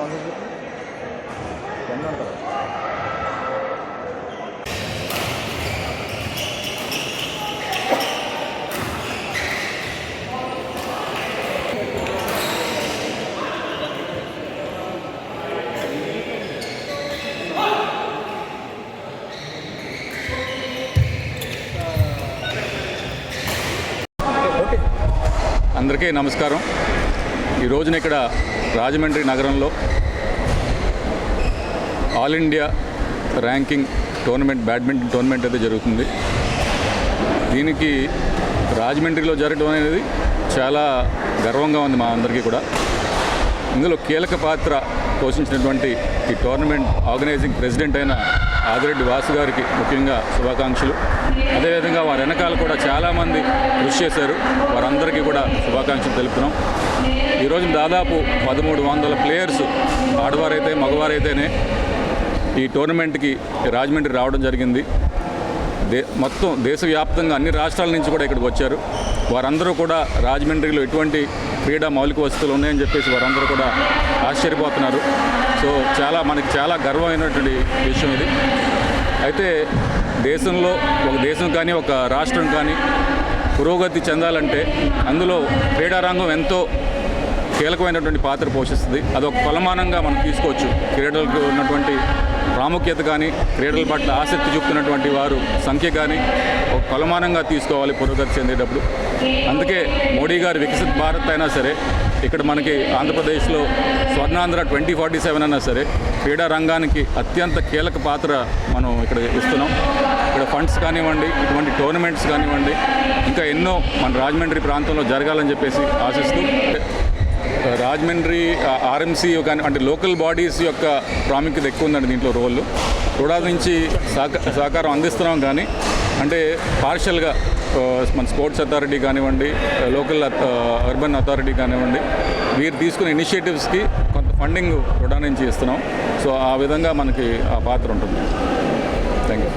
Sponsorship ఎన్ని అంటారు? అందరికీ నమస్కారం. ఈ రోజున ఇక్కడ రాజమండ్రి నగరంలో all India ranking tournament, badminton tournament అయితే జరుగుతుంది. దీనికి రాజమండ్రిలో జరగడం అనేది చాలా గర్వంగా ఉంది మా అందరికీ కూడా. ఇందులో కీలక పాత్ర పోషించినటువంటి ఈ టోర్నమెంట్ ఆర్గనైజింగ్ ప్రెసిడెంట్ అయిన ఆదిరెడ్డి వాసు గారికి ముఖ్యంగా శుభాకాంక్షలు. అదేవిధంగా వారి వెనకాల కూడా చాలామంది కృషి చేశారు, వారందరికీ కూడా శుభాకాంక్షలు తెలుపుతున్నాం. ఈరోజు దాదాపు 1300 ప్లేయర్స్, ఆడవారైతే మగవారైతేనే ఈ టోర్నమెంట్కి రాజమండ్రి రావడం జరిగింది. మొత్తం దేశవ్యాప్తంగా అన్ని రాష్ట్రాల నుంచి కూడా ఇక్కడికి వచ్చారు. వారందరూ కూడా రాజమండ్రిలో ఎటువంటి క్రీడా మౌలిక వసతులు ఉన్నాయని చెప్పేసి వారందరూ కూడా ఆశ్చర్యపోతున్నారు. సో మనకి చాలా గర్వమైనటువంటి విషయం ఇది. అయితే దేశంలో ఒక దేశం కానీ ఒక రాష్ట్రం కానీ పురోగతి చెందాలంటే అందులో క్రీడారంగం ఎంతో కీలకమైనటువంటి పాత్ర పోషిస్తుంది. అదొక కొలమానంగా మనం తీసుకోవచ్చు. క్రీడలకు ఉన్నటువంటి ప్రాముఖ్యత కానీ, క్రీడల పట్ల ఆసక్తి చూపుతున్నటువంటి వారు సంఖ్య కానీ ఒక కొలమానంగా తీసుకోవాలి పురోగతి చెందేటప్పుడు. అందుకే మోడీ గారు వికసిత్ భారత్ అయినా సరే, ఇక్కడ మనకి ఆంధ్రప్రదేశ్లో స్వర్ణాంధ్ర 2047 అయినా సరే క్రీడా రంగానికి అత్యంత కీలక పాత్ర మనం ఇక్కడ ఇస్తున్నాం. ఇక్కడ ఫండ్స్ కానివ్వండి, ఇటువంటి టోర్నమెంట్స్ కానివ్వండి, ఇంకా ఎన్నో మన రాజమండ్రి ప్రాంతంలో జరగాలని చెప్పేసి ఆశిస్తూ, రాజమండ్రి ఆర్ఎంసీ కానీ అంటే లోకల్ బాడీస్ యొక్క ప్రాముఖ్యత ఎక్కువ ఉందండి దీంట్లో రోల్. కూడా నుంచి సహకారం అందిస్తున్నాం, కానీ అంటే పార్షల్గా మన స్పోర్ట్స్ అథారిటీ కానివ్వండి, లోకల్ అర్బన్ అథారిటీ కానివ్వండి, వీరు తీసుకునే ఇనిషియేటివ్స్కి కొంత ఫండింగ్ కూడా నుంచి ఇస్తున్నాం. సో ఆ విధంగా మనకి ఆ పాత్ర ఉంటుంది. Thank you.